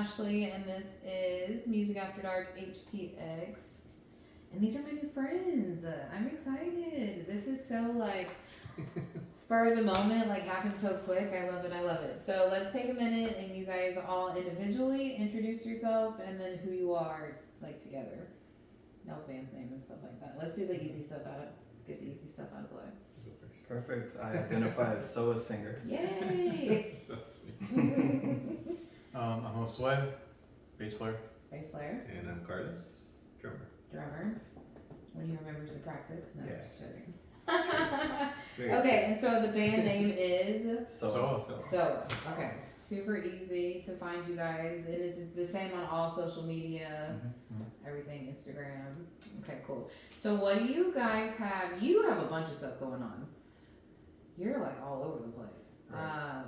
Ashley, and this is Music After Dark HTX. And these are my new friends. I'm excited. This is so like spur of the moment, like happened so quick. I love it. I love it. So let's take a minute and you guys all individually introduce yourself and then who you are like together. Y'all's band's name and stuff like that. Let's do the easy stuff out. Let's get the easy stuff out of the way. Perfect. I identify as Soa singer. Yay! I'm Josue, bass player. Bass player, And I'm Carlos, drummer. drummer. When he remembers to practice. No, Yeah. just joking. Very Okay, and so the band name is So, So. Okay, super easy to find you guys, and it's the same on all social media, everything, Instagram. Okay, cool. So what do you guys have? You have a bunch of stuff going on. You're like all over the place. Right.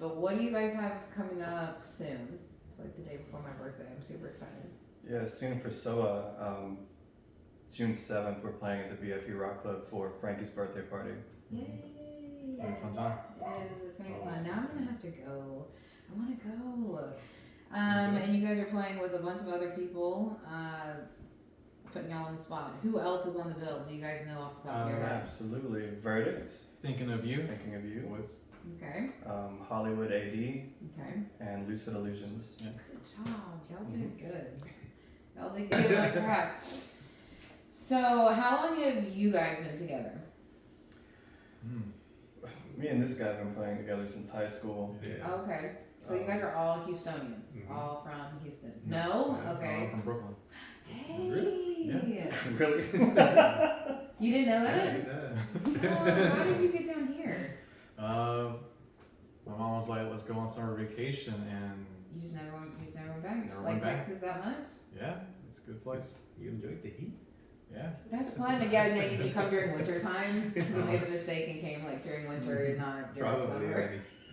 But what do you guys have coming up soon? It's like the day before my birthday. I'm super excited. Yeah, soon for Soa. June 7th, we're playing at the BFE Rock Club for Frankie's birthday party. Yay! It's gonna be a fun time. It is. It's gonna be fun. Now I'm gonna have to go. I want to go. And you guys are playing with a bunch of other people. Putting y'all on the spot. Who else is on the bill? Do you guys know off the top of your head? Absolutely. Verdict, Thinking of you. thinking of you. Was Okay. Hollywood AD, Okay. and Lucid Illusions. yeah. Good job. Y'all did good. Y'all did good like crap. So, how long have you guys been together? Me and this guy have been playing together since high school. Yeah. Okay. So you guys are all Houstonians, Mhm. all from Houston. No. No? Okay. I'm from Brooklyn. Hey. Really? You didn't know Yeah, that? it does. Oh, how did you get down here? My mom was like, "Let's go on summer vacation," and You just never went back. You Never just went like back. Texas that much? yeah, it's a good place. You enjoyed the heat? Yeah. That's fun. Yeah, no, you come during winter time. You made the mistake and came like during winter and not during Probably. summer.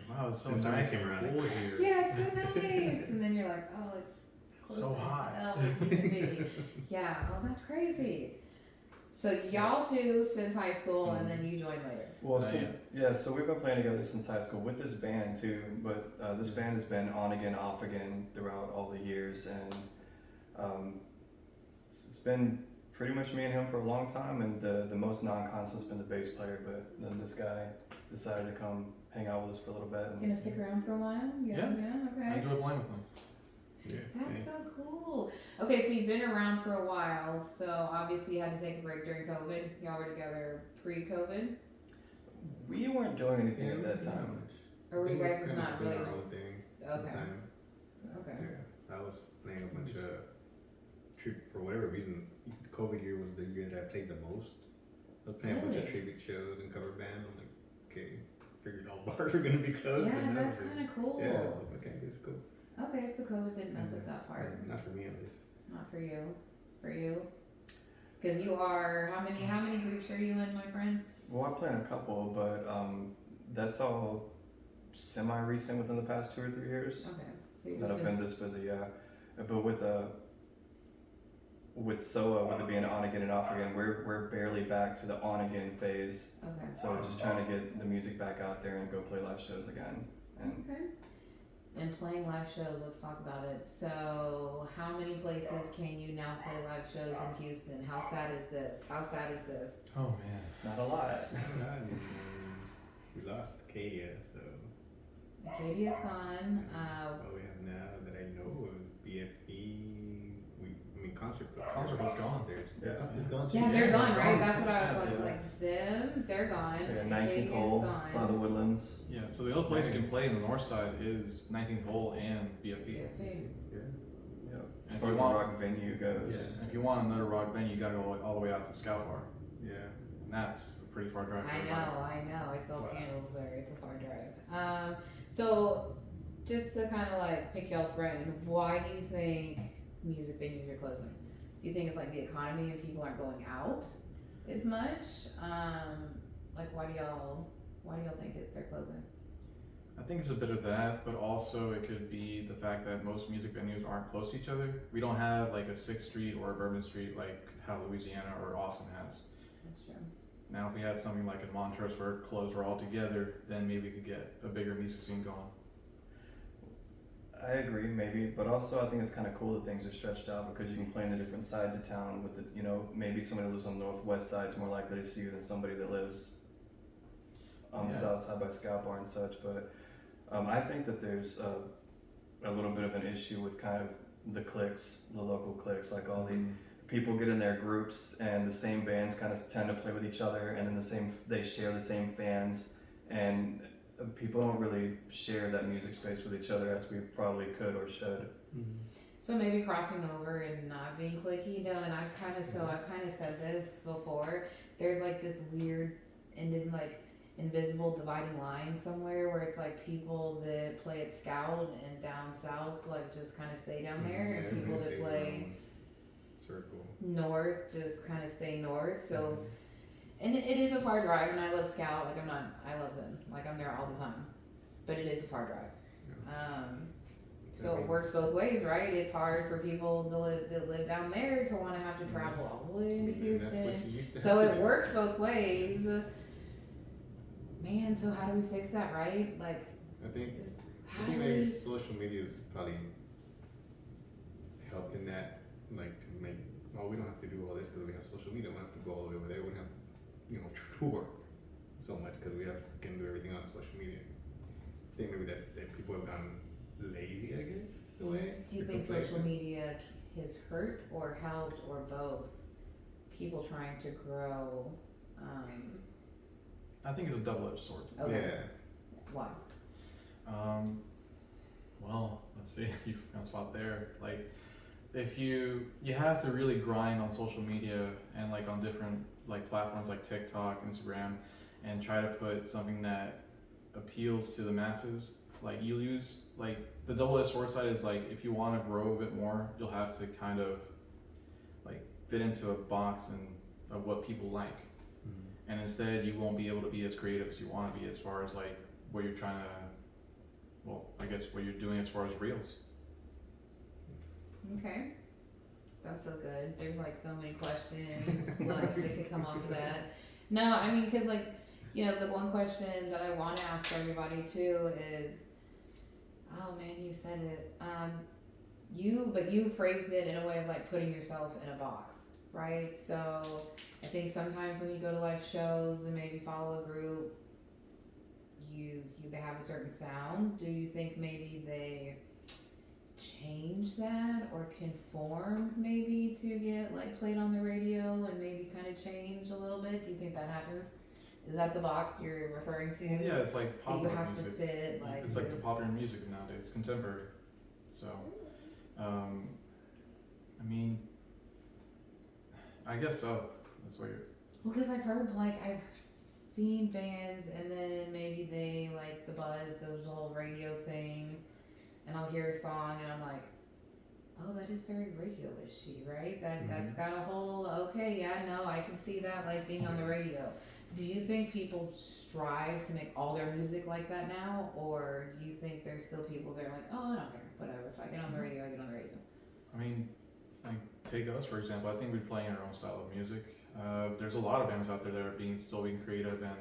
Wow, it's so Since nice summer and came cool here. Yeah, it's so nice. And then you're like, oh, it's close So to hot. hell as you can be. Yeah, oh, that's crazy. So y'all two since high school, and then you joined later. Well, Oh, so we've been playing together since high school with this band too, but this band has been on again, off again throughout all the years, and it's been pretty much me and him for a long time, and the most non-constant's been the bass player, but then this guy decided to come hang out with us for a little bit. You gonna stick around for a while? You guys, I okay. enjoy playing with them. Yeah. That's so cool. Okay, so you've been around for a while, so obviously you had to take a break during COVID. Y'all were together pre-COVID? We weren't doing anything at that time. Or were you guys Kinda not doing really our own just... thing at the Okay, time. okay. Yeah. I was playing a bunch of for whatever reason. COVID year was the year that I played the most. I was playing a bunch of Really? tribute shows and cover band. I'm like, okay, figured all bars were gonna be closed. Yeah, but that's no, kind of cool. Yeah, I was like, okay, it's cool. Okay, so COVID didn't mess up that part. Not for me at least. Not for you. For you? Because you are, how many groups are you in, my friend? Well, I play in a couple, but that's all semi-recent within the past 2 or 3 years Okay. So you've that just I've been this busy. Yeah, but with Soa, with it being on again and off again, we're barely back to the on again phase. Okay. So just trying to get the music back out there and go play live shows again. And Okay. And playing live shows, let's talk about it. So, how many places can you now play live shows in Houston? How sad is this? How sad is this? Oh man. not a lot. We lost Acadia, so Acadia's gone. all we have now that I know is BFE. Concert Bus gone. It's gone too. Yeah, they're it's gone, right? gone. That's what I was That's like. Them, they're gone. Yeah, 19th Acadia's hole, gone. one of the Woodlands. Yeah. So the other place you can play in the north side is 19th hole and BFE. BFE. Yeah. As If far you as the want- rock venue goes. Yeah. If you want another rock venue, you gotta go all the way out to Scout Bar. Yeah. And that's a pretty far drive. for I everybody. know. I sell Wow. candles there. It's a far drive. So just to kind of like pick y'all's brain, why do you think music venues are closing? Do you think it's like the economy and people aren't going out as much? Like why do y'all think they're closing? I think it's a bit of that, but also it could be the fact that most music venues aren't close to each other. We don't have like a 6th Street or a Bourbon Street like how Louisiana or Austin has. That's true. Now, if we had something like in Montrose where clothes were all together, then maybe we could get a bigger music scene going. I agree, maybe, but also I think it's kind of cool that things are stretched out because you can play in the different sides of town. With the, you know, maybe somebody who lives on the northwest side is more likely to see you than somebody that lives on the Yeah. south side by Scout Bar and such. But I think that there's a little bit of an issue with kind of the cliques, the local cliques, like all the people get in their groups and the same bands kind of tend to play with each other, and then they share the same fans, and people don't really share that music space with each other as we probably could or should. So maybe crossing over and not being clicky, no, and I've kind of said this before. There's like this weird like invisible dividing line somewhere where it's like people that play at Scout and down south like just kind of stay down there, and people that play circle. north just kind of stay north. So, and it is a far drive, and I love Scout. Like I love them. Like I'm there all the time, but it is a far drive. So it works both ways, right? It's hard for people that live down there to want to have to travel all the way into Houston. So it works both ways. Man, so how do we fix that, right? Like, I think how do maybe we? social media is probably helping that, like to make. Well, we don't have to do all this because we have social media. We don't have to go all the way over there. We don't have, tour so much because we can do everything on social media. I think maybe that people have gotten lazy, I guess, in a way. Do you think social media has hurt or helped or both? People trying to grow. I think it's a double-edged sword. Okay. Yeah. Why? Well, let's see. You found a spot there. Like, if you have to really grind on social media and like on different like platforms like TikTok, Instagram, and try to put something that appeals to the masses. Like you use like the double-edged sword side is like if you want to grow a bit more, you'll have to kind of like fit into a box of what people like. And instead you won't be able to be as creative as you want to be as far as like what you're trying to, well, I guess what you're doing as far as reels. Okay. That's so good. There's like so many questions like that could come off of that. No, I mean, cause like, the one question that I want to ask everybody too is, oh man, you said it. But you phrased it in a way of like putting yourself in a box, right? So I think sometimes when you go to live shows and maybe follow a group, they have a certain sound. Do you think maybe they change that or conform maybe to get like played on the radio and maybe kind of change a little bit? Do you think that happens? Is that the box you're referring to? Well, yeah, it's like that you popular have music. to fit like It's like the this? popular music nowadays, contemporary. So, I mean, I guess so. That's what you're. Well, because I've seen bands and then maybe they like the buzz does the whole radio thing, and I'll hear a song and I'm like, oh, that is very radio-ishy, right? That's got a whole I can see that like being on the radio. Do you think people strive to make all their music like that now, or do you think there's still people that are like, oh, I don't care, whatever. If I get on the radio, I get on the radio. I mean, like take us for example. I think we're playing our own style of music. There's a lot of bands out there that are still being creative and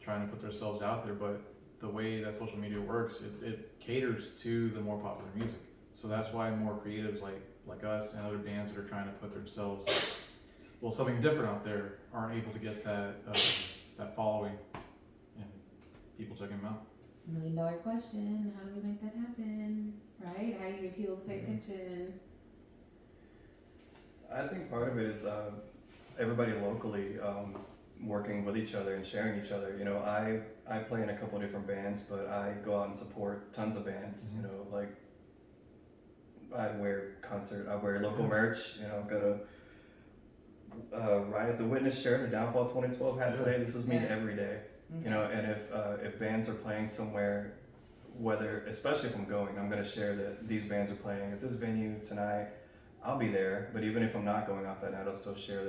trying to put themselves out there, but the way that social media works, it caters to the more popular music. So that's why more creatives like us and other bands that are trying to put themselves, something different out there, aren't able to get that following and people checking them out. $1 million question. How do we make that happen? Right? How do you get people to pay attention? I think part of it is everybody locally working with each other and sharing each other. I play in a couple of different bands, but I go out and support tons of bands. Like I wear local merch. Got a Ride at the Witness shirt, a Downfall 2012 hat today. This is me every day. Okay. And if bands are playing somewhere, especially if I'm going, I'm gonna share that these bands are playing at this venue tonight. I'll be there, but even if I'm not going out that night, I'll still share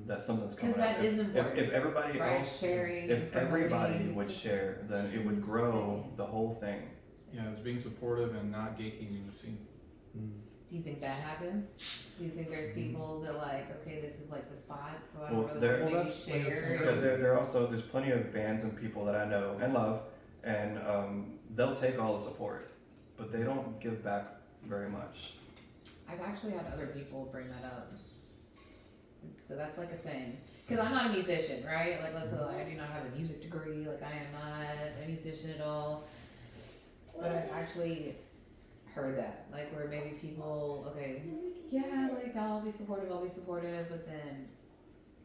that something's coming Because up. that is important. If everybody right? else, Sharing. if everybody promoting. would share, then it would grow the whole thing. Yeah, it's being supportive and not gatekeeping the scene. Do you think that happens? Do you think there's people that like, okay, this is like the spot, so I Well, don't there- really well, want that's to like maybe I said share? earlier. There's plenty of bands and people that I know and love, and they'll take all the support. but they don't give back very much. I've actually had other people bring that up. So that's like a thing. Because I'm not a musician, right? Like, let's say I do not have a music degree. Like, I am not a musician at all. But I've actually heard that. Like, where maybe people, okay, yeah, like, I'll be supportive, but then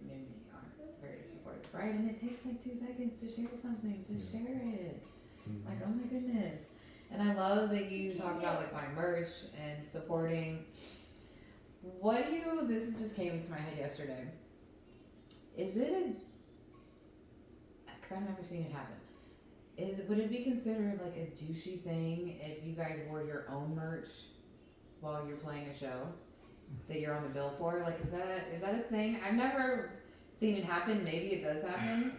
maybe aren't very supportive, right? And it takes like 2 seconds to share something. Just share it. Like, oh my goodness. And I love that you talk about like buying merch and supporting. What do you, this just came into my head yesterday. Is it because I've never seen it happen. Would it be considered like a douchey thing if you guys wore your own merch while you're playing a show that you're on the bill for? Like, is that a thing? I've never seen it happen. Maybe it does happen.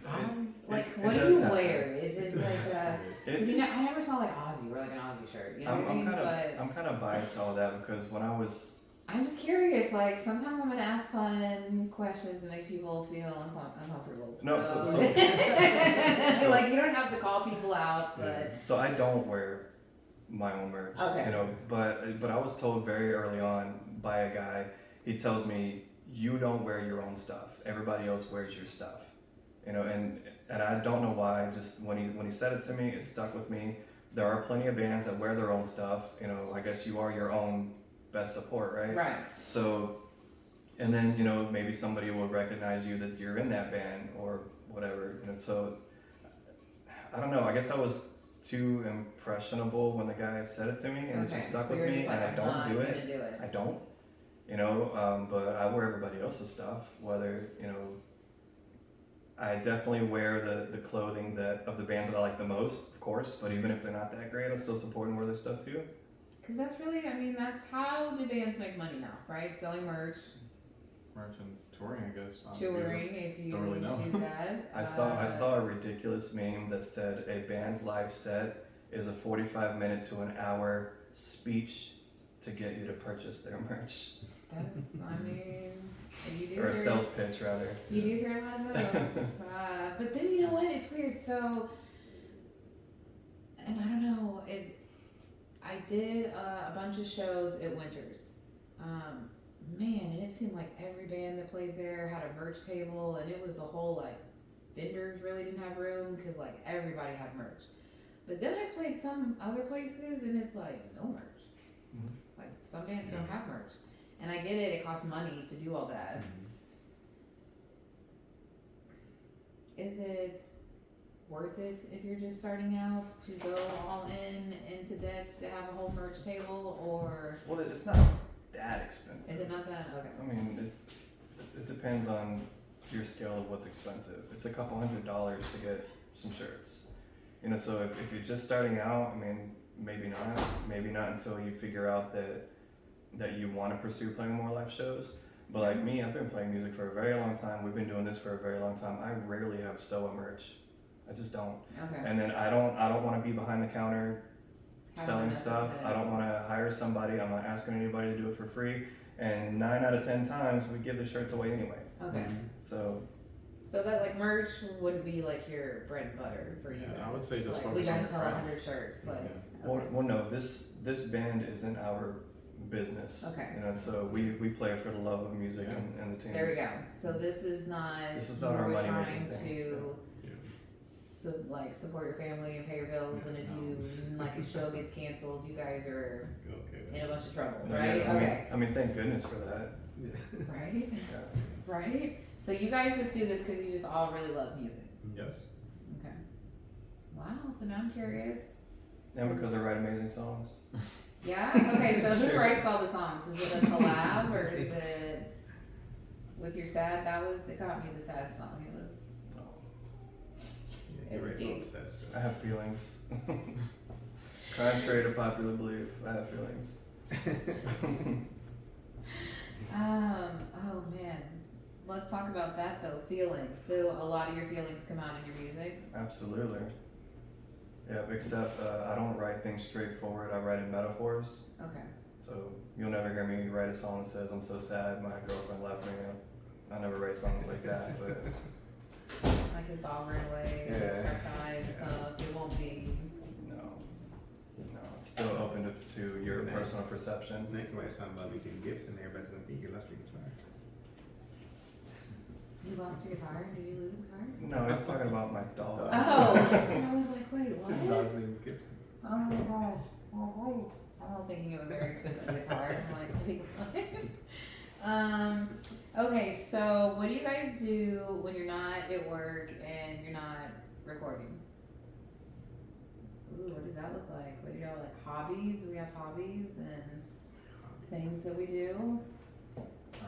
Like, what do does you happen. wear? Is it like because I never saw like Ozzy wear like an Ozzy shirt. You know what I mean? I'm kind of biased to all that because when I was I'm just curious. Like, sometimes I'm gonna ask fun questions to make people feel uncomfortable. No, so like, you don't have to call people out, but so I don't wear my own merch. Okay. You know, but I was told very early on by a guy. He tells me you don't wear your own stuff. Everybody else wears your stuff. You know, and I don't know why. Just when he said it to me, it stuck with me. There are plenty of bands that wear their own stuff. You know, I guess you are your own best support, right? right. So, and then, you know, maybe somebody will recognize you that you're in that band or whatever. You know, so I don't know. I guess I was too impressionable when the guy said it to me, and it just stuck so with you're me, just like, and I don't I'm do not it. gonna do it. I don't. You know, but I wear everybody else's stuff. Whether, you know, I definitely wear the clothing that of the bands that I like the most, of course. But even if they're not that great, I still support and wear their stuff too. Because that's really, I mean, that's how do bands make money now, right? Selling merch, and touring, I guess. touring, if you don't really know. do that. I saw a ridiculous meme that said a band's live set is a 45-minute to an hour speech to get you to purchase their merch. That's, I mean, you do Or a hear, sales pitch, rather. you do hear a lot of those. But then, you know what? It's weird. So, and I don't know, I did a bunch of shows at Winters. Man, and it seemed like every band that played there had a merch table, and it was the whole like vendors really didn't have room because like everybody had merch. But then I played some other places, and it's like no merch. Mhm. Like some bands don't have merch, and I get it; it costs money to do all that. Is it worth it if you're just starting out to go all into debt to have a whole merch table, or Well, it's not that expensive. is it not that? Okay. I mean, it depends on your scale of what's expensive. It's a couple $100s to get some shirts. You know, so if you're just starting out, I mean, maybe not until you figure out that you want to pursue playing more live shows. But like me, I've been playing music for a very long time. We've been doing this for a very long time. I rarely have SOA merch. I just don't. Okay. And then I don't want to be behind the counter selling mess stuff. with it. I don't want to hire somebody. I'm not asking anybody to do it for free. And 9 out of 10 times we give the shirts away anyway. Okay. So So that like merch wouldn't be like your bread and butter for you. Yeah, guys. I would say just like, we focus on gotta your sell craft. 100 shirts. Like, Yeah. okay. well, no, this band isn't our business. Okay. You know, so we play for the love of music Yeah. and the teams. There we go. So this is not. This is not our you're money-making trying thing. to Yeah. like support your family and pay your bills, and if you like a show gets canceled, you guys are Okay. in a bunch of trouble, Yeah, right? I mean, Okay. I mean, thank goodness for that. Right. Yeah. Right. So you guys just do this because you just all really love music. Yes. Okay. Wow. So now I'm curious. And because I write amazing songs. Yeah. Okay. So who Sure. writes all the songs? Is it a collab or is it with your sad? It got me the sad song. It was. Yeah, It was right, deep. all sad stuff. I have feelings. Contrary to popular belief, I have feelings. Oh man. Let's talk about that though. Feelings. Do a lot of your feelings come out in your music? Absolutely. Yeah, except I don't write things straightforward. I write in metaphors. Okay. So you'll never hear me write a song that says, "I'm so sad my girlfriend left me." I never write songs like that. But Like his dog ran away, or Yeah. his car died and Yeah. stuff. It won't be. no, no. still open to your personal perception. Nick might sound about making gifts and everybody's gonna think you lost your guitar. You lost your guitar? Did you lose a guitar? No, I was talking about my dog. Oh, and I was like, wait, what? Dog named Gibson. Oh my gosh. Oh, I'm all thinking of a very expensive guitar. I'm like, wait, what? Okay, so what do you guys do when you're not at work and you're not recording? Ooh, what does that look like? What do y'all like? Hobbies? We have hobbies and things that we do.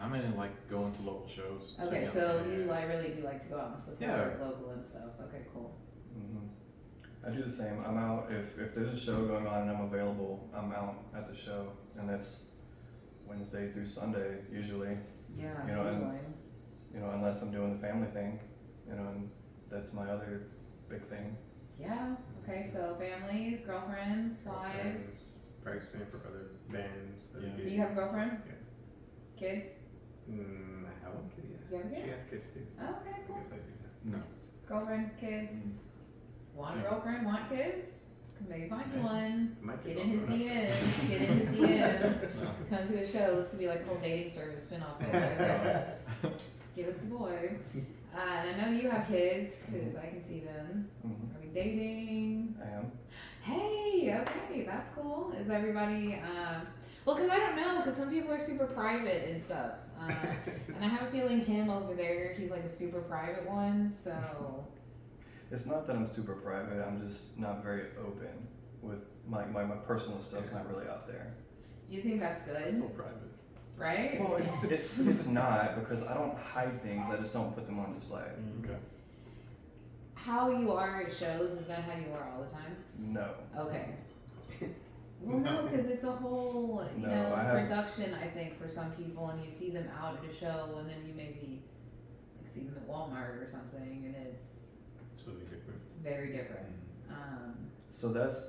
I'm in like going to local shows. Okay, checking out so bands. you like really do like to go out and support Yeah. local and stuff. Okay, cool. hmm I do the same. I'm out if there's a show going on and I'm available. I'm out at the show, and that's Wednesday through Sunday usually. Yeah, You know, and- usually. Unless I'm doing the family thing, and that's my other big thing. Yeah. Okay, so families, girlfriends, wives. Practicing for other bands. Other Yeah. Do gigs. you have a girlfriend? Yeah. Kids? I have one kid, yeah. You have a kid? She has kids too. Oh, okay, I cool. guess I do have No. Girlfriend, kids. Want a Same. girlfriend? Want kids? Can maybe find you Yeah. one. My Get kids in his all grown up. DMs. Get in his DMs. No. Come to a show. This could be like a whole dating service spinoff. Right there. Get with the boy. And I know you have kids because I can see them. hmm Are we dating? I am. Hey, okay, that's cool. Is everybody, well, because I don't know, because some people are super private and stuff. And I have a feeling him over there, he's like a super private one, so. It's not that I'm super private. I'm just not very open with my personal stuff's not really out there. Do you think that's It's good? still private. Right? Well, it's not because I don't hide things. I just don't put them on display. Okay. How you are at shows, is that how you are all the time? No. Okay. Well, no, because it's a whole, you No, know, I have- production, I think, for some people, and you see them out at a show, and then you maybe like see them at Walmart or something, and it's So they're different. very different. So that's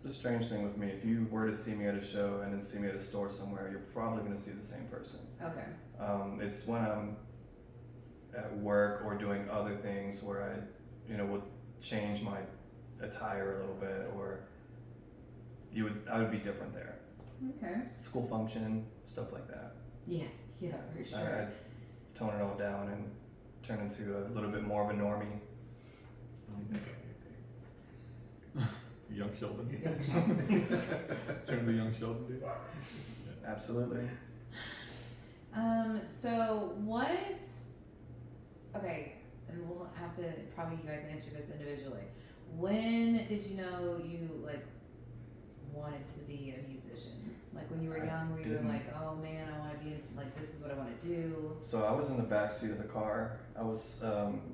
the strange thing with me. If you were to see me at a show and then see me at a store somewhere, you're probably going to see the same person. Okay. It's when I'm at work or doing other things where I, would change my attire a little bit, or I would be different there. Okay. School function, stuff like that. Yeah, for sure. I tone it all down and turn into a little bit more of a normie. Young Sheldon. Turn the young Sheldon dude. Absolutely. So what? Okay, and we'll have to probably you guys answer this individually. When did you know you like wanted to be a musician? Like when you were I young, where you were didn't. like, oh man, I want to be into like this is what I want to do. So I was in the back seat of the car. I was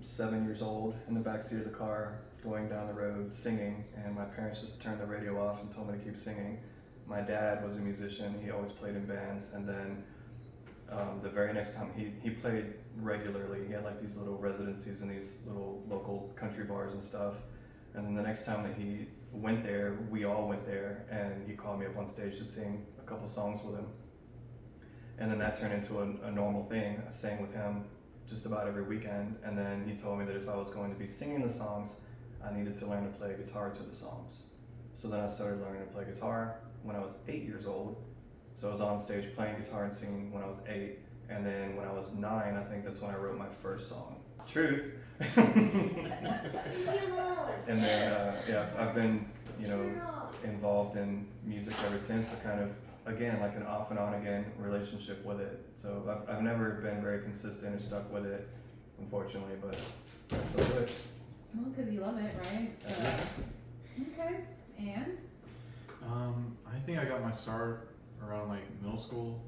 7 years old in the back seat of the car, going down the road singing, and my parents just turned the radio off and told me to keep singing. My dad was a musician. He always played in bands, and then the very next time he played regularly. He had like these little residencies in these little local country bars and stuff. And then the next time that he went there, we all went there, and he called me up on stage to sing a couple songs with him. And then that turned into a normal thing. I sang with him just about every weekend, and then he told me that if I was going to be singing the songs, I needed to learn to play guitar to the songs. So then I started learning to play guitar when I was 8 years old. So I was on stage playing guitar and singing when I was 8, and then when I was 9, I think that's when I wrote my first song, Truth. And then, I've been, involved in music ever since, but kind of, again, like an off and on again relationship with it. So I've never been very consistent or stuck with it, unfortunately, but I still do it. Well, because you love it, right? So, okay. And I think I got my start around like middle school.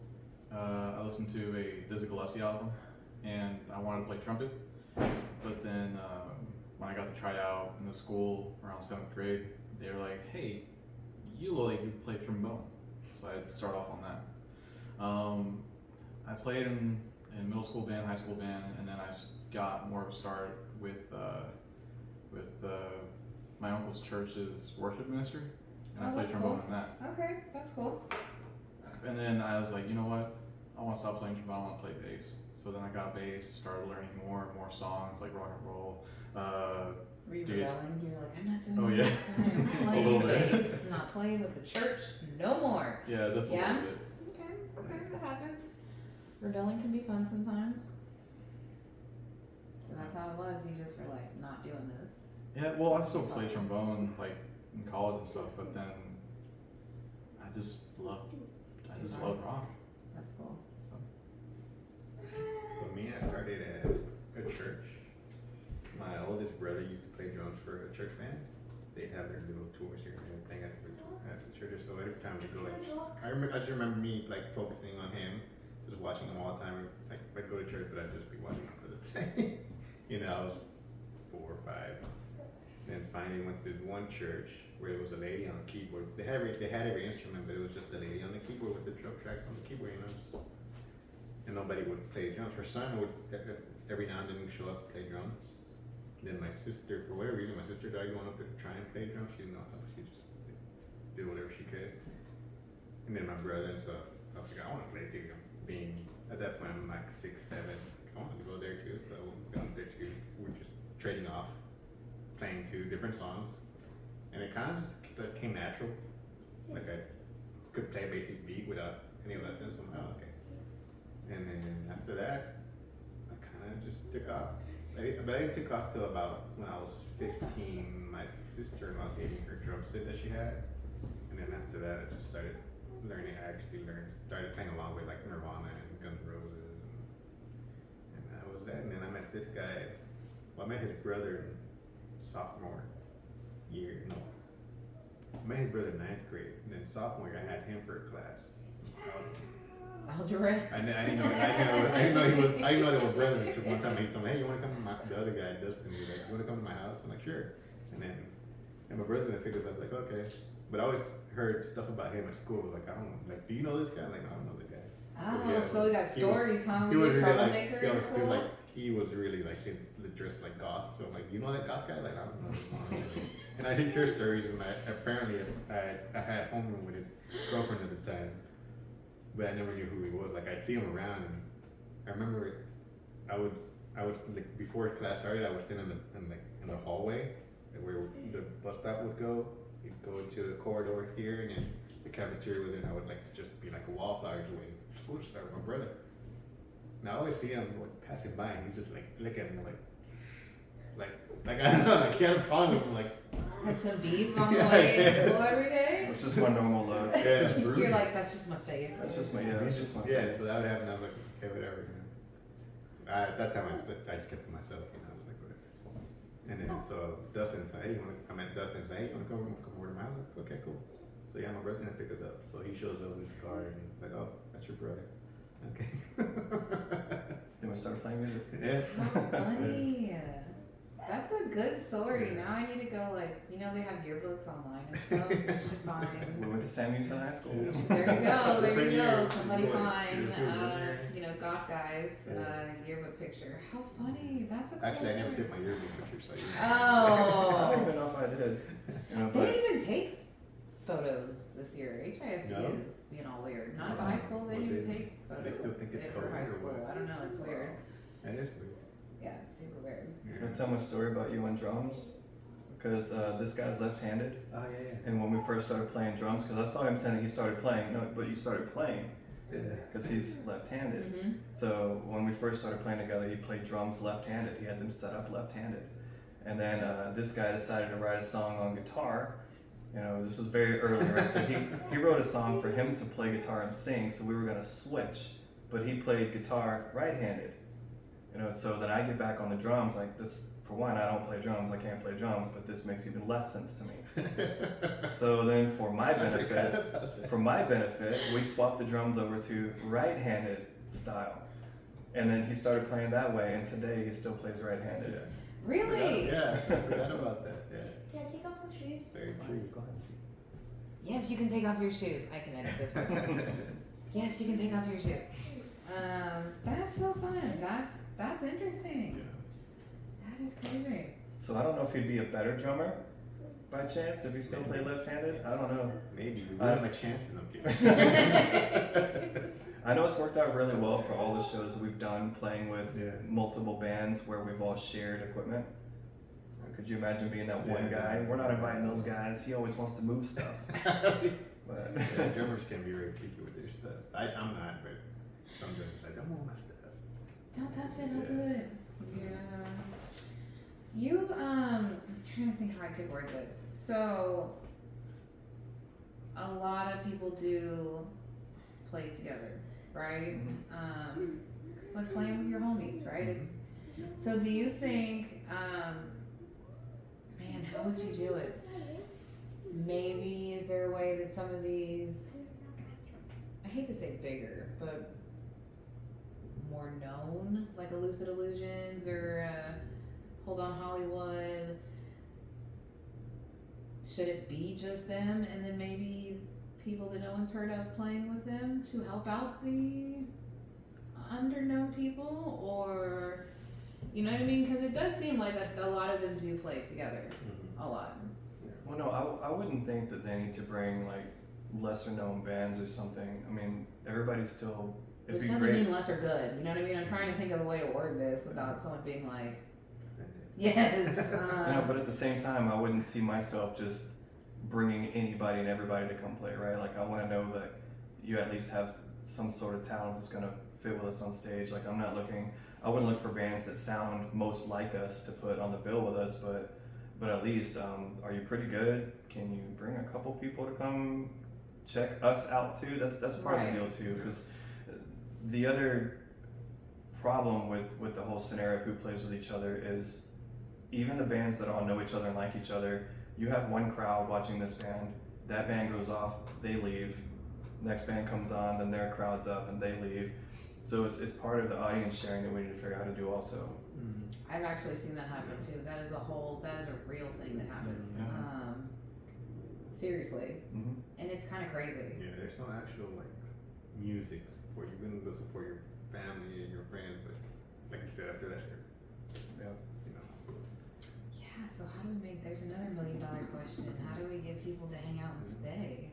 I listened to a Dizzy Gillespie album, and I wanted to play trumpet. But then when I got to try out in the school around 7th grade, they were like, "Hey, you look like you play trombone." So I'd start off on that. I played in middle school band, high school band, and then I got more of a start with my uncle's church's worship ministry, and I Oh, played that's trombone cool. in that. okay, that's cool. And then I was like, you know what? I want to stop playing trombone. I want to play bass. So then I got bass, started learning more and more songs like rock and roll, Were you Do you- rebelling? You were like, I'm not doing Oh, this. yeah. I'm A playing little bit. bass. I'm not playing with the church no more. Yeah, that's Yeah? a little bit. Okay, it's okay. That happens. Rebelling can be fun sometimes. So that's how it was. You just were like, not doing this. Yeah, well, I still play trombone like in college and stuff, but then I just love rock. That's cool. So me, I started at a church. My oldest brother used to play drums for a church band. They'd have their little tours here and playing at the churches. So every time we go, like, I just remember me like focusing on him, just watching him all the time. Like I'd go to church, but I'd just be watching him for the play. You know, I was 4 or 5. Then finally went to this one church where there was a lady on the keyboard. They had every instrument, but it was just a lady on the keyboard with the drum tracks on the keyboard, you know. And nobody would play drums. Her son would every now and then show up and play drums. Then my sister, for whatever reason, my sister started going up to try and play drums. She didn't know how. She just did whatever she could. And then my brother, and so I was like, I want to play too. Being at that point, I'm like 6, 7. I wanted to go there too, so we went there too. We were just trading off, playing 2 different songs, and it kind of just came natural. Like I could play a basic beat without any lessons. So I'm like, oh, okay. And then after that, I kind of just took off. But I didn't take off till about when I was 15. My sister-in-law gave me her drum set that she had, and then after that, I just started learning. I actually started playing along with like Nirvana and Guns N' Roses, and that was that. And then I met this guy. Well, I met his brother in sophomore year. No, I met his brother in 9th grade, and then sophomore year, I had him for a class. Algebra. I didn't know he was. I didn't know they were brothers until one time he told me, "Hey, you want to come to the other guy, Dustin? He's like, you want to come to my house?" I'm like, "Sure." And my brother's gonna pick us up. Like, okay. But I always heard stuff about him at school. Like, I don't know. Like, do you know this guy? I'm like, no, I don't know the guy. Oh, Yeah, so we got he was- stories, huh? He Were was you a really like, troublemaker he in was, school? he was really like dressed like goth. So I'm like, you know that goth guy? Like, I don't know. And I did hear stories, and apparently I had homeroom with his girlfriend at the time, but I never knew who he was. Like, I'd see him around, and I remember I would like before class started, I would sit in the hallway where the bus stop would go. You'd go into the corridor here, and then the cafeteria was in. I would like just be like a wallflower just waiting for school to start with my brother. And I always see him like, passing by, and he'd just like look at me like I don't know, like he had a problem with him, like. Had some beef on the Yeah, way yeah. to school every day? It's just my normal look. Yeah, it's You're rude. like, that's just my face. That's just my it's just my Yeah, face. so that would happen. I was like, okay, whatever. You know. At that time, I just kept to myself. You know, I was like, whatever. And then so Dustin said, hey, I met Dustin said, hey, you want to come over to my house? Like, okay, cool. So yeah, my brother's gonna pick us up. So he shows up with his car and like, oh, that's your brother. Okay. Then we started playing music. Yeah. How funny. That's a good story. Now I need to go, like, you know, they have yearbooks online and stuff. You should We find. went to Sam Houston High School. Yeah. There you go. There you Different go. years. Somebody Yours. find, Yours. you know, goth guys yearbook picture. How funny. That's a cool Actually, I never story. did my yearbook picture, so I I don't Oh. even know if I did. You know, They but didn't even take photos this year. HISD No? is being all weird. Not at the high school. They Well, didn't even they- take photos. they still think it's for COVID high or school. what? I don't know. It's weird. That is weird. Yeah, it's super weird. Can I tell my story about you and drums? Because this guy's left-handed, Oh yeah, and when we first started playing drums, because I saw him saying he started playing, no, but you started playing yeah. because he's left-handed. Mm-hmm. So when we first started playing together, he played drums left-handed. He had them set up left-handed, and then this guy decided to write a song on guitar. You know, this was very early, right? So he wrote a song for him to play guitar and sing. So we were gonna switch, but he played guitar right-handed. You know, so then I get back on the drums like this. For one, I don't play drums. I can't play drums, but this makes even less sense to me. So then, for my benefit, we swapped the drums over to right-handed style, and then he started playing that way. And today, he still plays right-handed. Really? Yeah, I forgot about that. Yeah. Can I take off my shoes? Very true. Go ahead. Yes, you can take off your shoes. I can edit this part. Yes, you can take off your shoes. That's so fun. That's interesting. That is crazy. So I don't know if he'd be a better drummer by chance if he still played left-handed. I don't know. Maybe we have a chance in them. I know it's worked out really well for all the shows that we've done, playing with Yeah. multiple bands where we've all shared equipment. could you imagine being that one guy? We're not inviting those guys. He always wants to move stuff. But Yeah, drummers can be very picky with their stuff. I'm not, but some drummers like, don't move my stuff. Don't touch it, don't do it. Yeah. You, I'm trying to think how I could word this. So, a lot of people do play together, right? It's like playing with your homies, right? It's, so do you think, man, how would you do it? Maybe is there a way that some of these, I hate to say bigger, but more known, like a Lucid Illusions or Hold On Hollywood, should it be just them and then maybe people that no one's heard of playing with them to help out the underknown people? Or, you know what I mean? Because it does seem like a lot of them do play together a lot. well, no, I wouldn't think that they need to bring like lesser known bands or something. I mean, everybody's still. It'd Which be doesn't great. mean less or good. You know what I mean? I'm trying to think of a way to word this without someone being like, yes. You know, but at the same time, I wouldn't see myself just bringing anybody and everybody to come play, right? Like, I want to know that you at least have some sort of talent that's going to fit with us on stage. Like, I wouldn't look for bands that sound most like us to put on the bill with us, but at least, are you pretty good? Can you bring a couple people to come check us out too? That's part of the deal too, because the other problem with the whole scenario of who plays with each other is even the bands that all know each other and like each other, you have one crowd watching this band, that band goes off, they leave, next band comes on, then their crowd's up and they leave. So it's part of the audience sharing that we need to figure out how to do also. I've actually seen that happen too. That is a real thing that happens. Seriously. And it's kind of crazy. Yeah, there's no actual like music support. You're gonna go support your family and your friends, but like you said, after that, Yeah. you know. Yeah, so how do we make, there's another $1 million question. How do we get people to hang out and stay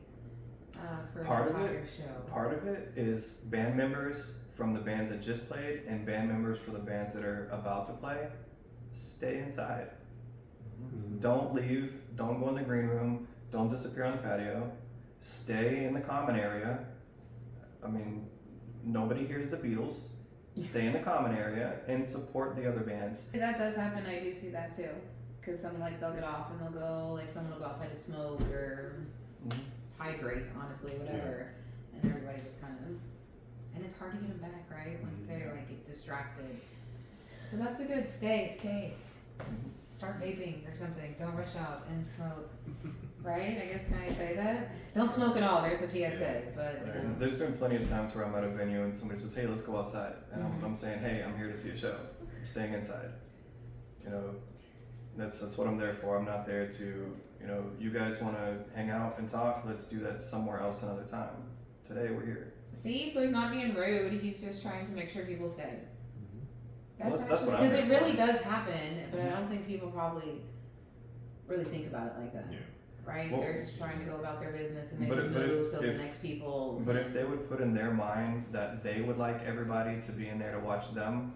for Part the of entire show? Part of it is band members from the bands that just played and band members for the bands that are about to play. Stay inside. Don't leave. Don't go in the green room. Don't disappear on the patio. Stay in the common area. I mean, nobody hears the Beatles. Stay in the common area and support the other bands. That does happen. I do see that too. Because someone like they'll get off and they'll go, like someone will go outside to smoke or hydrate, honestly, whatever. And everybody just kind of, and it's hard to get them back, right? Once they're like get distracted. So that's a good stay. Start vaping or something. Don't rush out and smoke. Right? I guess, can I say that? Don't smoke at all. There's the PSA. But And there's been plenty of times where I'm at a venue and somebody says, "Hey, let's go outside," and I'm saying, "Hey, I'm here to see a show. I'm staying inside." You know, that's what I'm there for. I'm not there to, you know, you guys want to hang out and talk. Let's do that somewhere else another time. Today we're here. see, so he's not being rude. He's just trying to make sure people stay. Well, That's that's actually, what I'm because it there for. really does happen, but I don't think people probably really think about it like that. Yeah. Right? Well- They're just trying to go about their business and But maybe if- move so the if- next people. But if they would put in their mind that they would like everybody to be in there to watch them,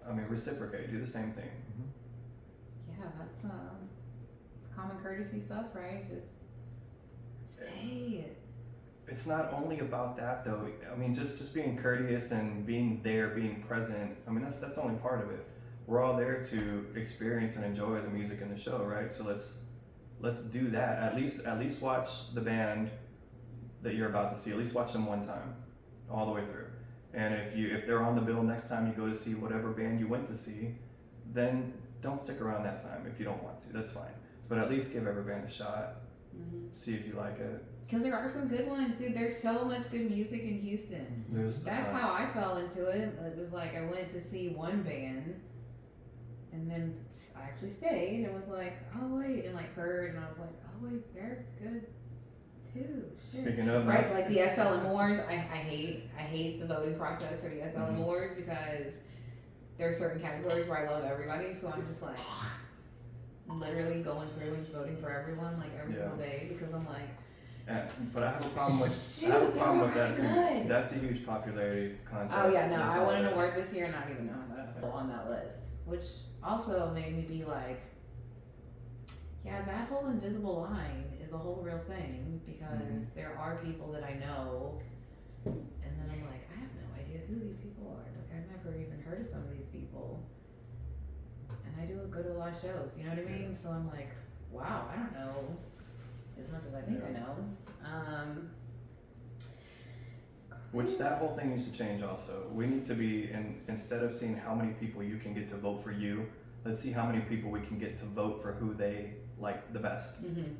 I mean, reciprocate, do the same thing. Yeah, that's common courtesy stuff, right? Just stay. It's not only about that though. I mean, just being courteous and being there, being present. I mean, that's only part of it. We're all there to experience and enjoy the music and the show, right? So let's do that. At least watch the band that you're about to see. At least watch them one time, all the way through. And if they're on the bill next time you go to see whatever band you went to see, then don't stick around that time if you don't want to. That's fine. But at least give every band a shot. See if you like it. Because there are some good ones, dude. There's so much good music in Houston. There's That's how I fell into it. It was like I went to see one band, and then I actually stayed and was like, oh wait, and like heard, and I was like, oh wait, they're good too. Shit. Speaking of, Right, so like the SLM Awards, I hate the voting process for the SLM Awards because there are certain categories where I love everybody, so I'm just like literally going through and voting for everyone like every single day because I'm like, but I have a problem with shoot, that too. good. That's a huge popularity contest. Oh yeah, no, That's I all won it an is. award this year and I don't even know how to on that list, which also made me be like, Yeah, that whole invisible line is a whole real thing because there are people that I know, and then I'm like, I have no idea who these people are. Like, I've never even heard of some of these people. And I do go to a lot of shows, you know what I mean? So I'm like, wow, I don't know as much as I think I know. Which that whole thing needs to change also. We need to be, instead of seeing how many people you can get to vote for you, let's see how many people we can get to vote for who they like the best. Mm-hmm.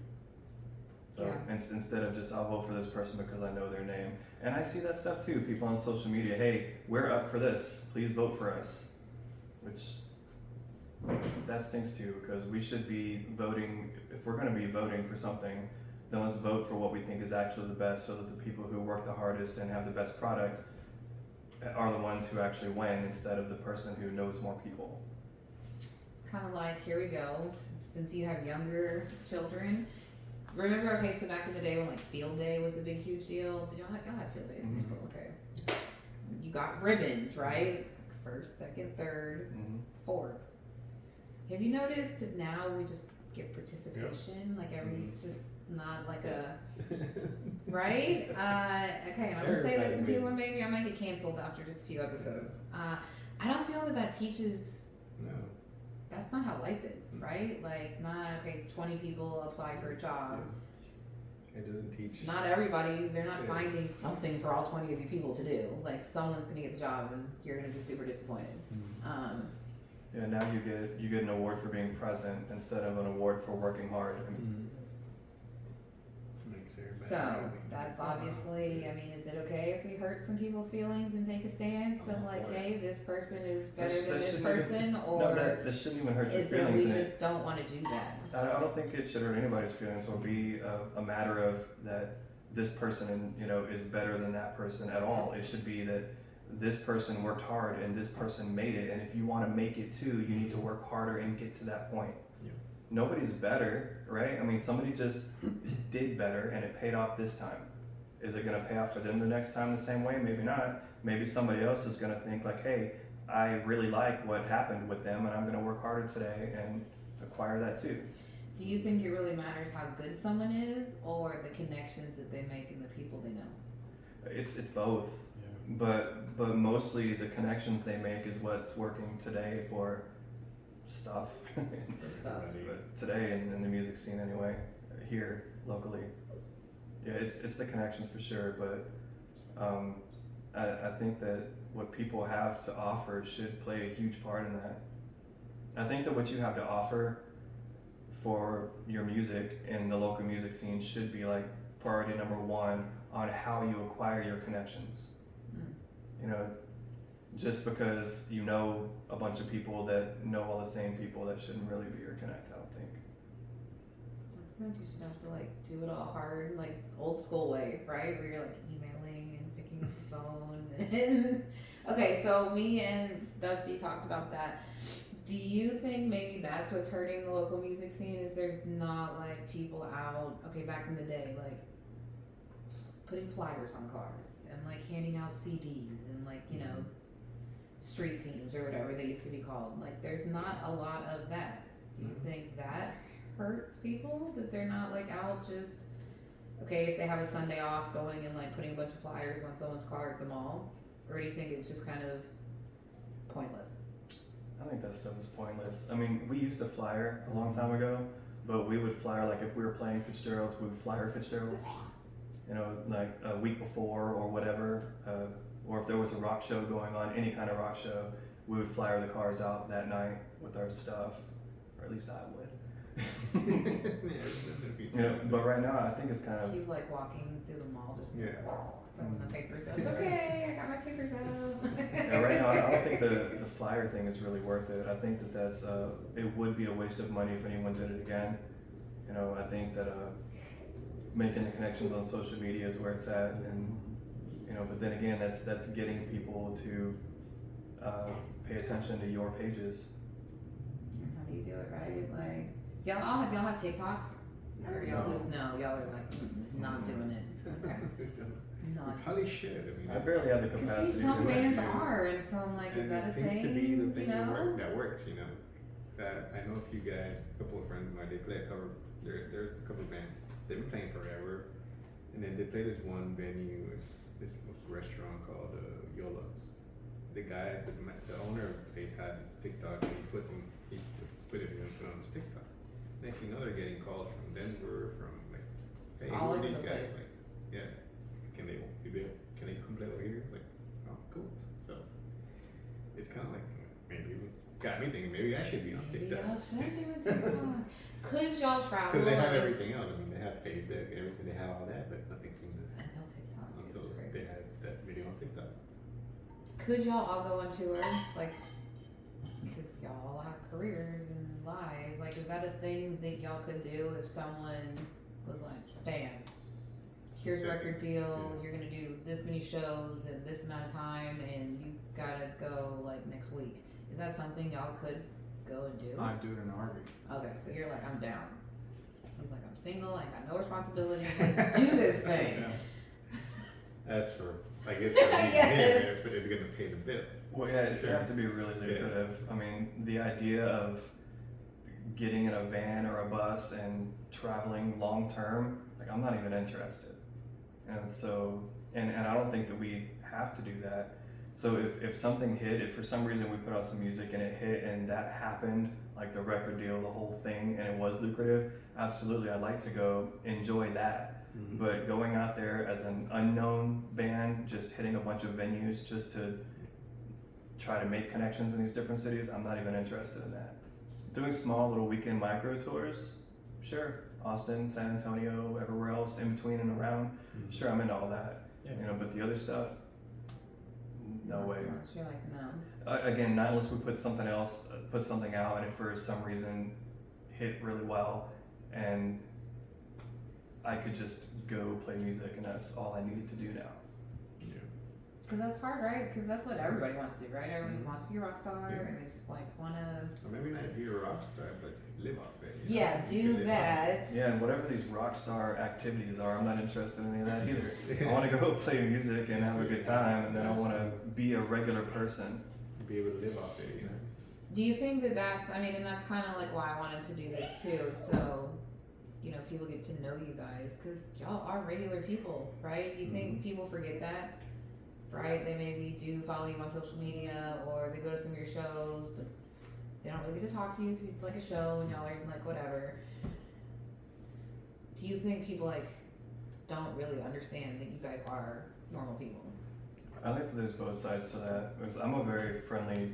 So Yeah. instead of just, I'll vote for this person because I know their name. And I see that stuff too. People on social media, hey, we're up for this. Please vote for us. Which, that stinks too, because we should be voting, if we're going to be voting for something, then let's vote for what we think is actually the best so that the people who work the hardest and have the best product are the ones who actually win instead of the person who knows more people. Kind of like, here we go, since you have younger children. Remember, okay, so back in the day when like field day was a big, huge deal. Did y'all have field day in your school? Okay. You got ribbons, right? First, second, third, fourth. Have you noticed that now we just get participation? Like it's just not like a, right? Okay, I'm gonna say this and people, maybe I might get canceled after just a few episodes. I don't feel that teaches, No. that's not how life is, right? Like, not, okay, 20 people apply for a job. It doesn't teach. Not everybody's, they're not finding something for all 20 of you people to do. Like, someone's gonna get the job and you're gonna be super disappointed. Yeah, now you get an award for being present instead of an award for working hard. So, that's obviously, I mean, is it okay if we hurt some people's feelings and take a stance and like, hey, this person is better than this person, or No, that shouldn't even hurt your is it feelings. we just don't wanna do that? I don't think it should hurt anybody's feelings or be a matter of that this person, is better than that person at all. It should be that this person worked hard and this person made it, and if you want to make it too, you need to work harder and get to that point. Yeah. Nobody's better, right? I mean, somebody just did better and it paid off this time. Is it going to pay off for them the next time the same way? Maybe not. Maybe somebody else is going to think like, hey, I really like what happened with them and I'm going to work harder today and acquire that too. Do you think it really matters how good someone is, or the connections that they make and the people they know? It's both. But mostly the connections they make is what's working today for stuff. But today in the music scene anyway, here locally. Yeah, it's the connections for sure, but I think that what people have to offer should play a huge part in that. I think that what you have to offer for your music in the local music scene should be like priority number one on how you acquire your connections. Just because you know a bunch of people that know all the same people, that shouldn't really be your connect, I don't think. That's good. You should have to like do it all hard, like old school way, right? Where you're like emailing and picking up the phone. Okay, so me and Dusty talked about that. Do you think maybe that's what's hurting the local music scene? Is there's not like people out? Okay, back in the day, like putting flyers on cars and like handing out CDs and like street teams or whatever they used to be called. Like, there's not a lot of that. Do you think that hurts people, that they're not like out just, okay, if they have a Sunday off, going and like putting a bunch of flyers on someone's car at the mall? Or do you think it's just kind of pointless? I think that stuff is pointless. I mean, we used to flyer a long time ago, but we would flyer, like if we were playing Fitzgerald's, we would flyer Fitzgerald's, like a week before or whatever. Or if there was a rock show going on, any kind of rock show, we would flyer the cars out that night with our stuff, or at least I would. But right now I think it's kind of. He's like walking through the mall, just throwing the papers up. Yeah. Okay, I got my papers up. Yeah, right now I don't think the flyer thing is really worth it. I think that's it would be a waste of money if anyone did it again. I think that making the connections on social media is where it's at, and but then again, that's getting people to pay attention to your pages. How do you do it, right? Like, y'all have TikToks? Or y'all just know, y'all are like, not doing it. Okay. You Not. probably should. I mean, I barely have the See, capacity. some to bands do it. are, and so I'm like, is and that a it seems thing? to be the thing you know? that works. So I know a few guys, a couple of friends of mine. They play a cover. There's a cover band. They've been playing forever, and then they play this one venue. It's this restaurant called Yola's. The guy, the owner of the place had TikTok, and he put it and put it on his TikTok. Next thing you know, they're getting calls from Denver, from like, hey, All who are over these the guys? place. Like, yeah, can they come play over here? Like, oh, cool. So it's kind of like maybe it got me thinking maybe I should be on Maybe TikTok. y'all should do a TikTok. Could y'all travel? Because they have and- everything else. I mean, they have Facebook, everything. They have all that, but nothing seems to Until TikTok. until It's great. they had that video on TikTok. Could y'all all go on tour? Like, because y'all have careers and lives. Like, is that a thing that y'all could do if someone was like, bam, here's a record deal, you're gonna do this many shows in this amount of time, and you gotta go like next week. Is that something y'all could go and do? I'd do it in a heartbeat. Okay, so you're like, I'm down. He's like, I'm single, I got no responsibilities, let's do this thing. Yeah. As for, I guess, for me, Yes. it's going to pay the bills. Well, yeah, it have to be really lucrative. I mean, the idea of getting in a van or a bus and traveling long term, like I'm not even interested. And so, and I don't think that we have to do that. So if something hit, if for some reason we put out some music and it hit and that happened, like the record deal, the whole thing, and it was lucrative, absolutely, I'd like to go enjoy that. But going out there as an unknown band, just hitting a bunch of venues just to try to make connections in these different cities, I'm not even interested in that. Doing small little weekend micro tours, sure. Austin, San Antonio, everywhere else in between and around, sure, I'm into all that. Yeah. You know, but the other stuff, no Not way. so much. You're like, no. Again, not unless we put something else, put something out, and it for some reason hit really well, and I could just go play music, and that's all I needed to do now. Yeah. Because that's hard, right? Because that's what everybody wants to do, right? Everyone Mhm. wants to be a rock star, Yeah. and they just like want to. Or maybe not be a rock star, but live off it. you know? Yeah, You do can live that. Yeah, and whatever these rock star activities are, I'm not interested in any of that either. I want to go play music and have a good time, and then I want to be a regular person. off it. Be able to live off it, you know? Do you think that that's? I mean, and that's kind of like why I wanted to do this too. So, you know, people get to know you guys because y'all are regular people, right? You think people forget that, right? They maybe do follow you on social media or they go to some of your shows, but they don't really get to talk to you because it's like a show and y'all are like whatever. Do you think people like don't really understand that you guys are normal people? I think that there's both sides to that. Because I'm a very friendly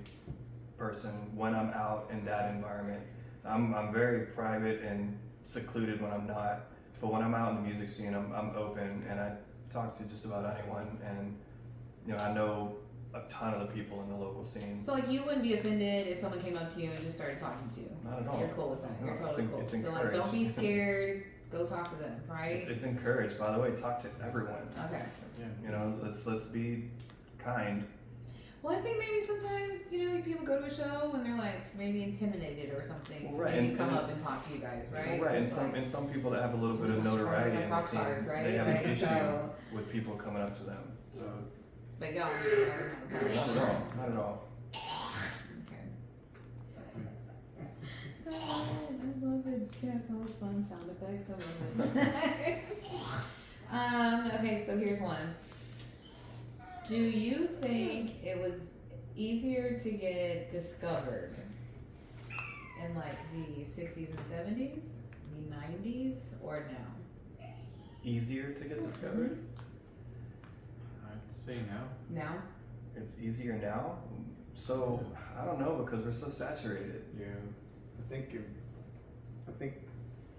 person when I'm out in that environment. I'm very private and secluded when I'm not, but when I'm out in the music scene, I'm open and I talk to just about anyone, and you know I know a ton of the people in the local scene. So like you wouldn't be offended if someone came up to you and just started talking to you. Not at all. You're cool with that. You're No, totally cool. it's So like, encouraged. don't be scared. Go talk to them, right? It's encouraged. By the way, talk to everyone. Okay. Yeah. You know, let's be kind. Well, I think maybe sometimes you know people go to a show and they're like maybe intimidated or something. So Right, maybe and- come and- up and talk to you guys, right? Right, and It's some like, and some people that have a little bit of oh my gosh, notoriety like in the rock scene, stars, right? they have an Like, issue so- with people coming up to them. So but y'all don't have a not problem. at all, not at all. Okay. I love it. Yeah, so much fun sound effects. I love it. Okay, so here's one. Do you think it was easier to get discovered in like the 60s and 70s, the 90s, or now? Easier to get discovered. I'd say no. Now? It's easier now. So I don't know because we're so saturated. Yeah. I think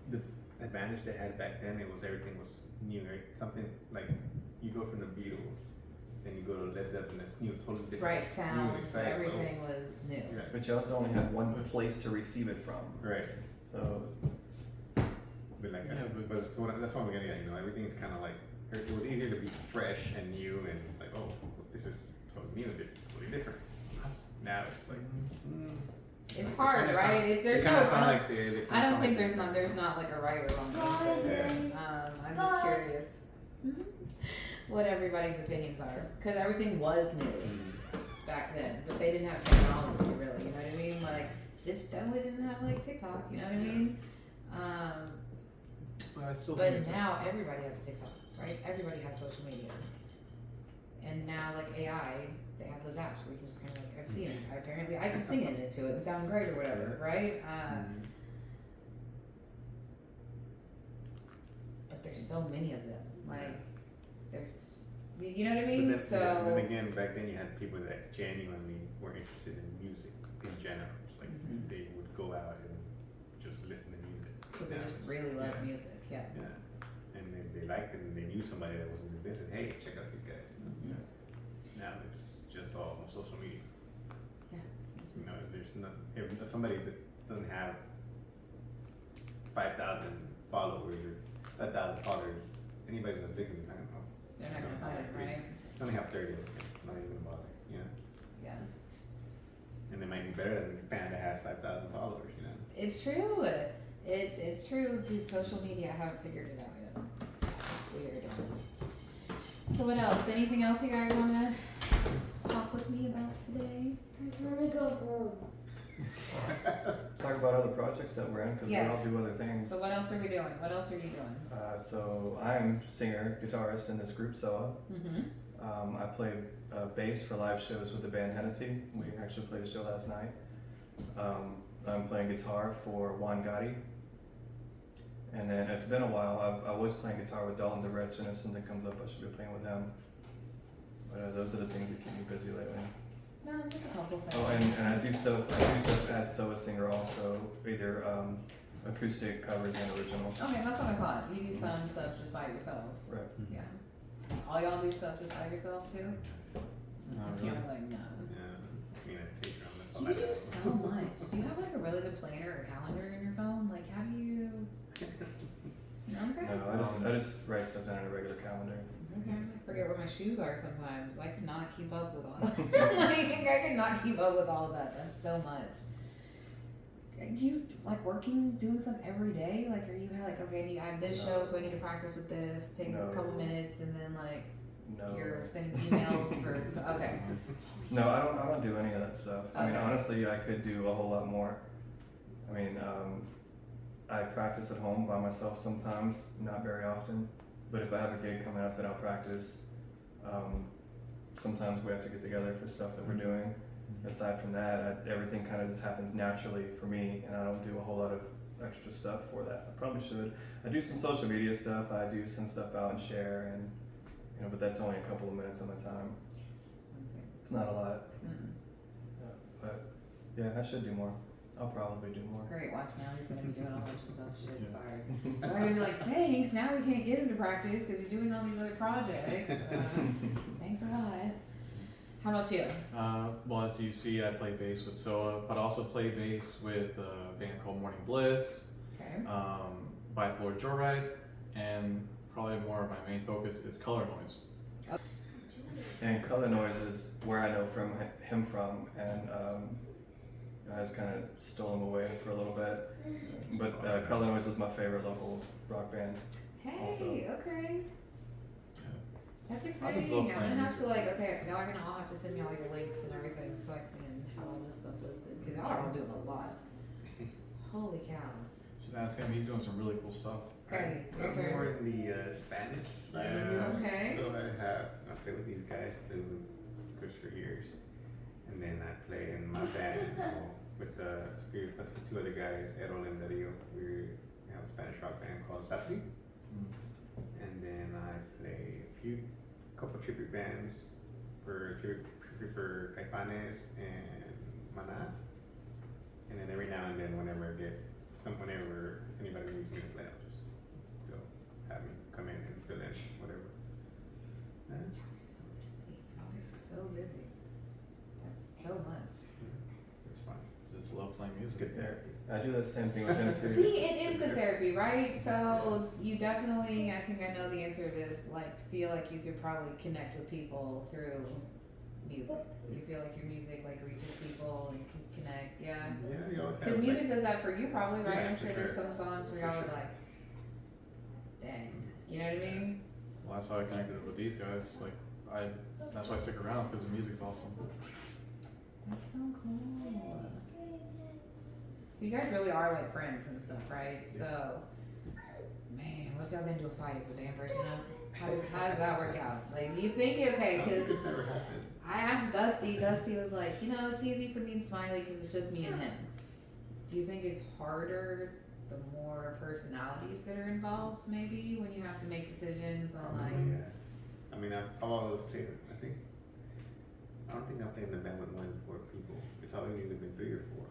the advantage they had back then, it was everything was new, right? Something like you go from the Beatles, then you go to Led Zeppelin, that's new, totally different. Right, New and sounds, exciting. everything was new. Yeah. But you also only have one place to receive it from. Right. So But like, Yeah, but so that's what I'm getting at. You know, everything's kind of like it was easier to be fresh and new and like, oh, this is totally new, totally different. Now it's like. It's It hard, kinda right? sound- If there's it no, kinda sound I like they don't kinda sound think like there's not like a right or wrong answer. I'm just curious what everybody's opinions are, because everything was new back then, but they didn't have technology really. You know what I mean? Like this definitely didn't have like TikTok, you know what I mean? But I still But think now everybody has a TikTok, right? Everybody has social media. And now like AI, they have those apps where you can just kind of like, I've seen it. Apparently I can sing it into it and sound great or whatever, right? But there's so many of them. Like, there's, you know what I mean? But then again, back then you had people that genuinely were interested in music in general. It's like they would go out and just listen to music. Because they just really love music, yeah. Yeah. And they liked it and they knew somebody that was in the business. Hey, check out these guys. Mhm. Now it's just all on social media. Yeah. You know, there's not, if somebody that doesn't have 5,000 followers or 1,000 followers, anybody's as big as them, I don't know. They're not gonna find it, right? They only have 30, okay, not even gonna bother, you know? Yeah. And they might be better than the band that has 5,000 followers, you know? It's true. It's true, dude. Social media, I haven't figured it out yet. It's weird. So what else? Anything else you guys wanna talk with me about today? I wanna go home. Talk about other projects that we're in because Yes. we all do other things. So what else are we doing? What else are you doing? So I'm singer, guitarist in this group SOA. Mm-hmm. I play bass for live shows with the band Hennessy. We actually played a show last night. I'm playing guitar for Juan Gotti. And then it's been a while. I was playing guitar with Dalton DeRich, and if something comes up, I should be playing with him. But those are the things that keep me busy lately. No, just a couple things. Oh, and I do stuff as SOA singer also, either acoustic covers and originals. Okay, that's what I thought. You do some stuff just by yourself. Right. Yeah. All y'all do stuff just by yourself too? not I really. can't like no. Yeah, I mean, I take drum, that's all You I do know. so much. Do you have like a really good planner or calendar in your phone? Like how do you? Okay. No, I just write stuff down in a regular calendar. Okay, I forget where my shoes are sometimes. I could not keep up with all that. Like, I could not keep up with all of that. That's so much. Are you like working, doing stuff every day? Like, are you like, okay, I have this No. show, so I need to practice with this, take No. a couple minutes, and then like No. you're sending emails for, okay. No, I don't do any of that stuff. I mean, Okay. honestly, I could do a whole lot more. I mean, I practice at home by myself sometimes, not very often. But if I have a gig coming up, then I'll practice. Sometimes we have to get together for stuff that we're doing. Aside from that, everything kind of just happens naturally for me, and I don't do a whole lot of extra stuff for that. I probably should. I do some social media stuff. I do send stuff out and share, and but that's only a couple of minutes of my time. It's not a lot. Mm. But yeah, I should do more. I'll probably do more. Great, watch now he's gonna be doing a bunch of stuff. Shit, Yeah. sorry. I'm gonna be like, thanks. Now we can't get him to practice because he's doing all these other projects. Thanks a lot. How about you? Well, as you see, I play bass with SOA, but I also play bass with a band called Morning Bliss, Okay. Bipolar Joyride, and probably more of my main focus is Color Noise. And Color Noise is where I know him from, and I just kind of stole him away for a little bit. But Color Noise is my favorite local rock band. Hey, Also- okay. That's I just exciting. love I'm gonna playing have to like, okay, y'all are gonna all have to send me all your links and everything so I can have all this stuff listed because y'all are all doing a lot. Holy cow. Should ask him. He's doing some really cool stuff. Okay, your I'm turn. more in the Spanish side of Yeah. music. Okay. So I play with these guys, played with Chris for years. And then I play in my band with two other guys, Errol and Dario. We have a Spanish rock band called Satri. Mm. And then I play a couple tribute bands for Caifanes and Maná. And then every now and then, whenever anybody needs me to play, I'll just go have me come in and fill in whatever. Yeah. Y'all are so busy. That's so much. It's fun. Just love playing music. Good therapy. I do that same thing with him too. See, it is good therapy, right? So you definitely, I think I know the answer to this, like feel like you could probably connect with people through music. You feel like your music like reaches people and can connect, yeah? Yeah, you always have. Because music does that for you probably, right? Yeah, I'm for sure there's sure. some songs where For y'all are sure. like, dang, you know what I mean? Well, that's how I connected with these guys. Like, that's why I stick around because the music's awesome. That's so cool. So you guys really are like friends and stuff, right? Yeah. So, man, what if y'all get into a fight? Is the band breaking up? How does that work out? Like, do you think, okay, I don't because think it's never happened. I asked Dusty, Dusty was like, you know, it's easy for me and Smiley because it's just me and him. Do you think it's harder the more personalities that are involved, maybe, when you have to make decisions on like, Probably, yeah. I mean, I've always played. I don't think I've played in a band with more than 4 people. It's always either been 3 or 4.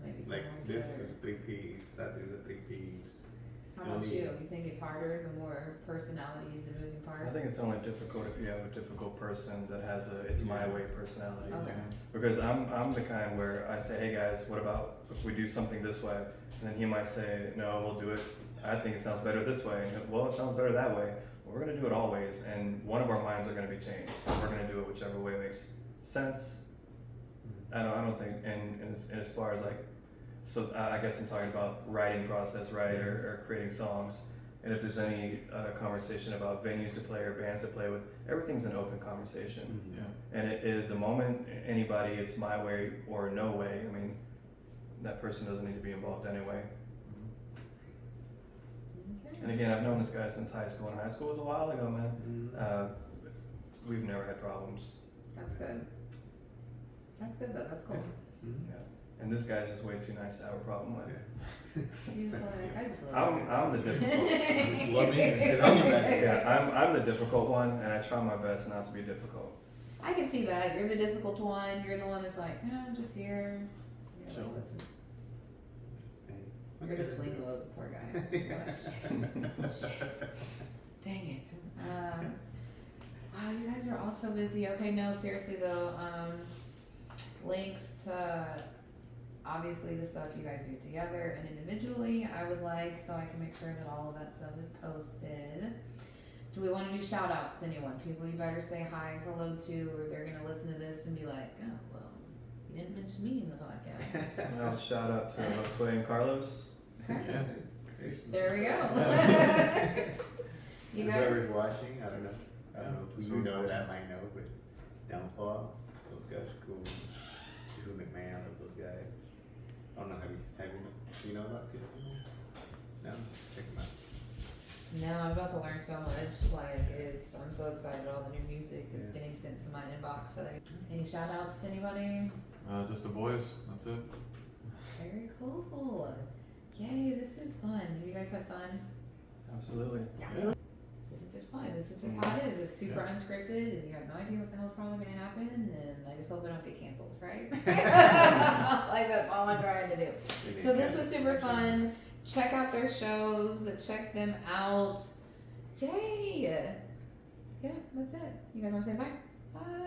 maybe Like someone this could- is 3 Ps. That is a 3 Ps. How about you? You think it's harder the more personalities and moving parts? I think it's only difficult if you have a difficult person that has a it's my way personality. Okay. Because I'm the kind where I say, hey guys, what about if we do something this way? And then he might say, no, we'll do it. I think it sounds better this way. And, well, it sounds better that way. Well, we're gonna do it always, and one of our minds are gonna be changed. We're gonna do it whichever way makes sense. I don't think, and as far as like, so I guess I'm talking about writing process, right, or creating songs. And if there's any conversation about venues to play or bands to play with, everything's an open conversation. Yeah. And the moment anybody, it's my way or no way, I mean, that person doesn't need to be involved anyway. Okay. And again, I've known this guy since high school, and high school was a while ago, man. We've never had problems. That's good. That's good though. That's cool. And this guy's just way too nice to have a problem with. He's like, I just love I'm the difficult. Just love me and get on your back. Yeah, I'm the difficult one, and I try my best not to be difficult. I can see that. You're the difficult one. You're the one that's like, no, I'm just here. You're Chill. like, let's just. You're the swing low, the poor guy. You're like, shit. Dang it. Wow, you guys are all so busy. Okay, no, seriously though. Links to obviously the stuff you guys do together and individually, I would like, so I can make sure that all of that stuff is posted. Do we want to do shout outs to anyone? People you better say hi, hello to, or they're going to listen to this and be like, oh, well, you didn't mention me in the podcast. Well, shout out to Josue and Carlos. Okay. Yeah. There we go. You guys, Whoever's watching, I don't know. I don't know who So- you know that I might know, but Downfall, those guys are cool. Drew McMahon, I love those guys. I don't know, have you know about this? No, check them out. no, I'm about to learn so much. Like, I'm so excited all the new music that's Yeah. getting sent to my inbox today. Any shout outs to anybody? Just the boys. That's it. Very cool. Yay, this is fun. Have you guys had fun? Absolutely. This is just fun. This is just how it is. It's super unscripted, and you have no idea what the hell's probably gonna happen. And I just hope I don't get canceled, right? Like that's all I'm trying to do. So this was super fun. Check out their shows. Check them out. Yay! Yeah, that's it. You guys want to say bye? Bye.